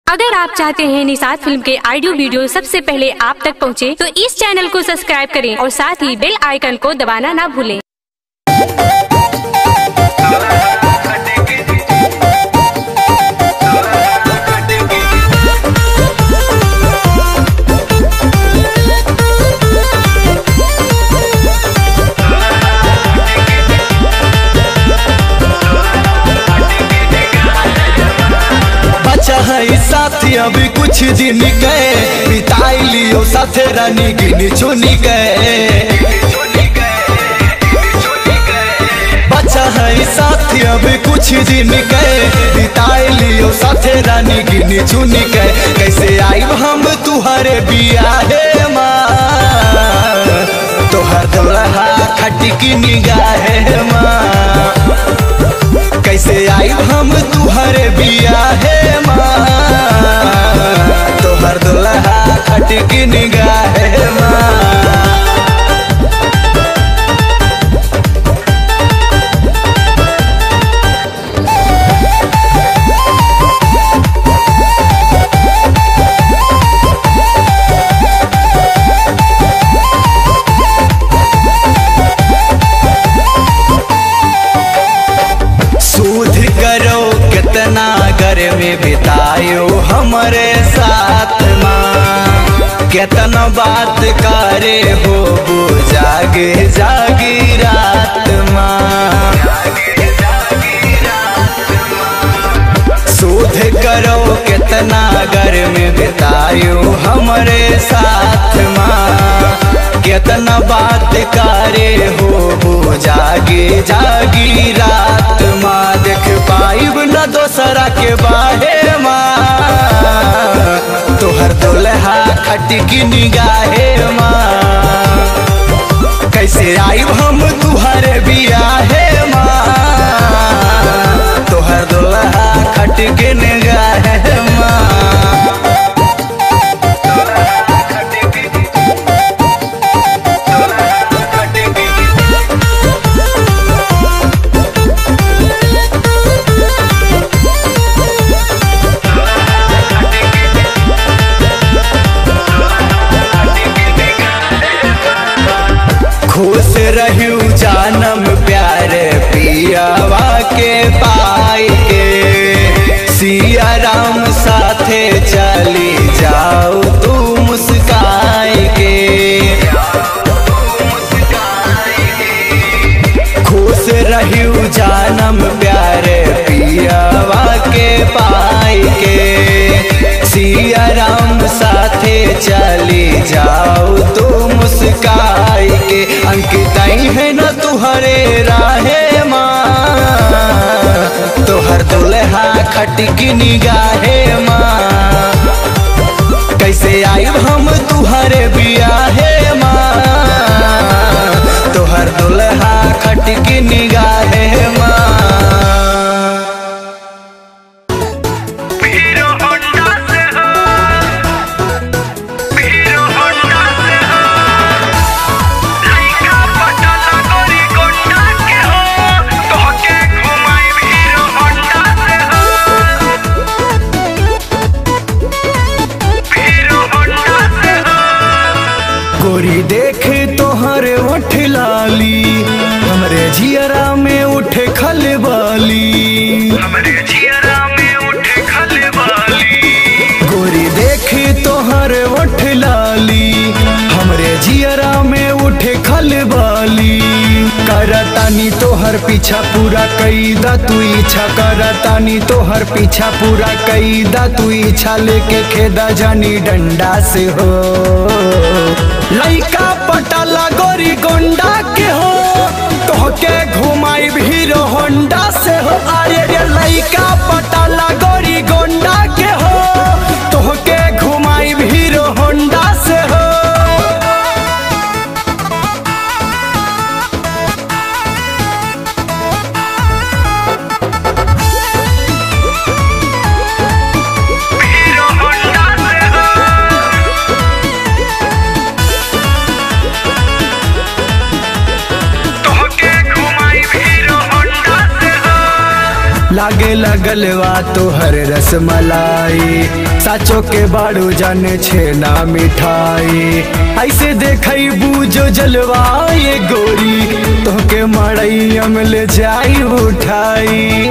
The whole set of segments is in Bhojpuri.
अगर आप चाहते हैं निषाद फिल्म के ऑडियो वीडियो सबसे पहले आप तक पहुंचे, तो इस चैनल को सब्सक्राइब करें और साथ ही बेल आइकन को दबाना ना भूलें। साथी अभी कुछ दिन गए बिताई लियो साथे रानी गिनी चुनी गए। बच्चा है साथी अभी कुछ दिन गए बिताई लियो साथे रानी गिनी चुनी गए। कैसे आई हम तुहरे बियाहे माँ तोहर दुल्हा खटी की निगाहे माँ। कैसे आई हम तुहरे बियाहे माँ तोहर दुल्हा खटी की निगाहे माँ। में बितायो हमारे साथ माँ कितना बात करे हो वो जागे जागी रात माँ। शोध करो कितना घर में बितायो हमारे साथ माँ कितना बात करे हो वो जागे जागी रात माँ। देख पाइब न दोसरा के बाहे माँ तोहर दुल्हा खटी की निगाहे माँ। कैसे आई हम तुहरे बियाहे माँ तोहर दुल्हा खटी की निगाहे माँ। खुश रहू जानम प्यारे पियावा के पाई के सिया राम साथे चली जाओ तू मुस्काई के। खुश रहू जानम प्यारे पियावा के पाई के सिया राम साथे चली जाओ तू मुस्काई के। अंकित है न तुहरे राहे माँ तोहर दुल्हा खटी की निगाहे माँ। कैसे आई हम तुहरे बियाहे माँ तोहर दुल्हा खटी की निगाहे माँ। गोरी देख तोहरे उठ लाली हमरे जियरा में उठे खलबाली हमरे जियरा में उठे खलबाली। गोरी देख तोहरे उठ लाली हमरे जियरा में उठे खलबाली। करतानी तोहर पीछा पूरा कैदा तू इच्छा करतानी तोहर पीछा पूरा कैदा तू इच्छा लेके खेदा जानी डंडा से हो। लइका पटाला गोरी गोंडा के हो तोहके घुमाई हीरो होंडा से हो। अरे रे लइका पटाला गोरी गोंडा के हो तोहके घुमाई हीरो होंडा से हो। लागे लगलवा तोहर रसमलाई साचो के बाड़ू जाने छेना मिठाई ऐसे देखई बूझो जलवाए गोरी तोके मड़ैया में ले जाई उठाई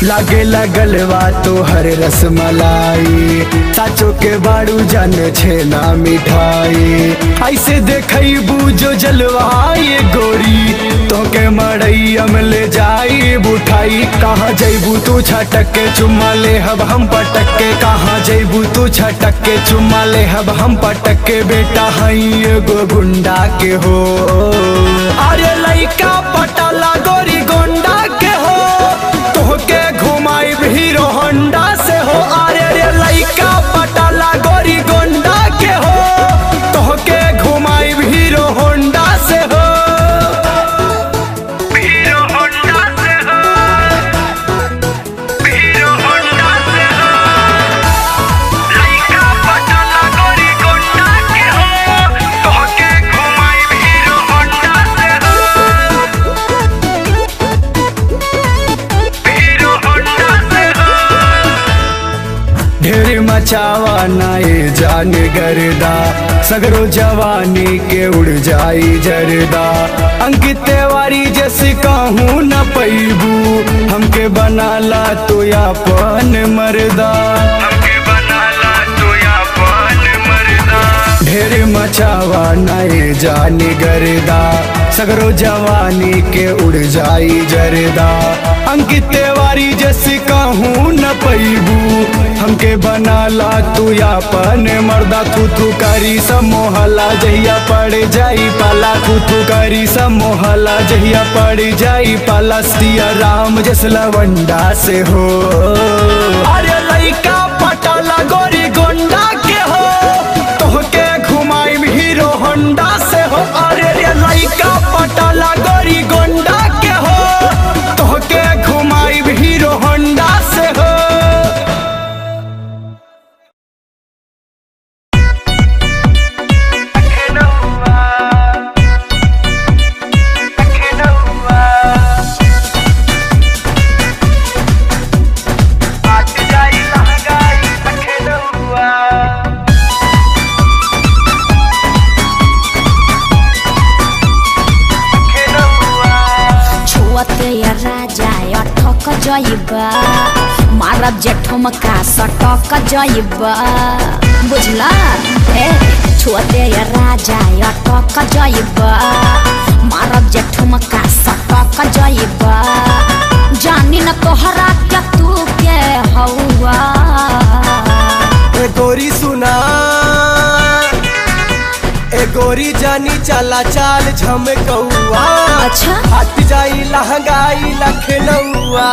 लागे लगलवा तो हर रसमलाई साचो के बाड़ू जान छेना मिठाई ऐसे देखई बूझो जलवाए गोरी तोके मड़ैया में ले जाई बुठाई कहाँ जैबू तू छटक के चुम्मा ले हब हम पटक के कहाँ जैबू तू छटक के चुम्मा ले हब हम पटक के बेटा हई एगो गुंडा के हो अरे लइका पटाला गोरी गोंडा के हो तोहके घुमाई हीरो होंडा से हो अरे रे लइका पटाला गोरी गोंडा के हो तोहके घुमाई हीरो होंडा से हो हीरो होंडा से हो हीरो होंडा से हो लइका पटाला गोरी गोंडा के हो तोहके घुमाई हीरो होंडा से हो ढेर मचावा नाए जान गर्दा सगरो जवानी के उड़ जाई जरदा अंकित तिवारी जैसे कहूँ न पैबू हमके बनाला तो यापन मर्दा ढेर मचावा नाए जान गर्दा सगरो जवानी के उड़ जाई जरदा अंकित तिवारी जैसे कहूँ न पैबू हमके बनाला तू यापन मर्दा थू करी सब मोहल्ला जहिया पड़ जाई पाला थू करी सब मोहल्ला जहिया पड़ जाई पाला सिया राम जस लवंडा से हो अरे लइका पटाला गोरी गोंडा के हो तोहके घुमाई हीरो होंडा से हो अरे रे लइका पटाला गोरी गोंडा के हो तोहके घुमाई हीरो होंडा से हो मारब जेठुमका सटक जइबा बुझला ए छुअते या राजा अटक जइबा मारब जेठुमका सटक जइबा जानी न तोहरा क्या तू के हौवा ए गोरी सुना ए गोरी जानी चला चाल झमकौआ अच्छा हट जाई लहंगाई लखनऊआ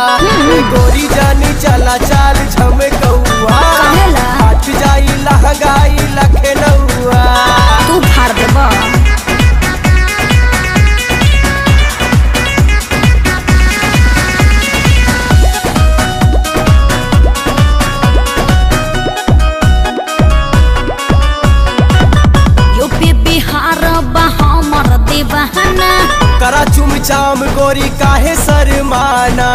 ए गोरी जानी चला चाल झमकौआ कहेला हट जाई लहंगाई लखनऊआ तू फाड़ देबा करा चुमचाम गोरी काहे शर्माना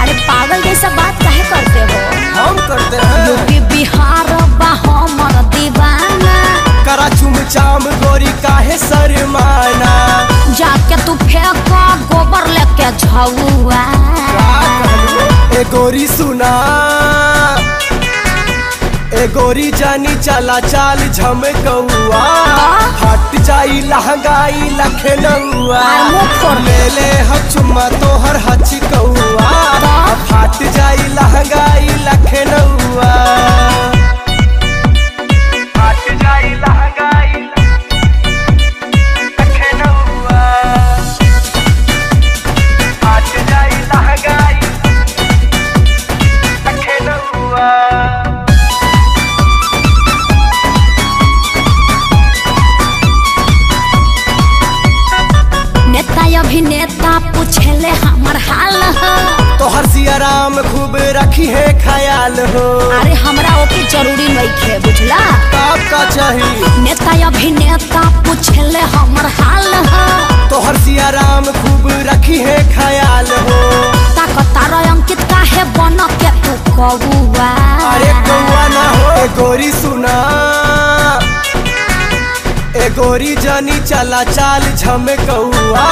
अरे पागल जैसा बात काहे करते हो हम करते हैं यूपी बिहार हमर दीवाना करा चुमचाम गोरी काहे शर्माना जाके तू फेंक गोबर लेके झौआ ए गोरी सुना ए गोरी जानी चला चाल झमकौआ हट जाई लहंगाई लखनऊआ ले ले हम चुम्मा तोहर हचकौआ हट जाई लहंगाई लखनऊआ हट जाई लहंगाई लखनऊआ हट जाई लहंगाई लखनऊआ अभिनेता पूछले हमर हाल हो तोहर सियाराम खूब रखी है ख्याल हो अरे हमरा ओके जरूरी नइखे बुझला का चाहिए नेता अभिनेता पूछले हमर हाल हो तोहर सियाराम खूब रखी है ख्याल हो ताकतार अंकित काहे बन कौआ। अरे कौआ ना हो ए गोरी सुना, ए गोरी जानी चला चाल झमकौआ,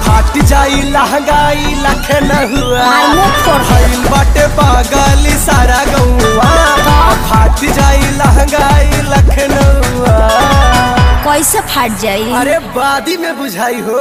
फाट जाई लहंगाई लखन हुआ, भइल बाटे पागल सारा गौआ, फाट जाई लहंगाई लखन हुआ। कैसे फाट जाई? अरे बादी में बुझाई हो।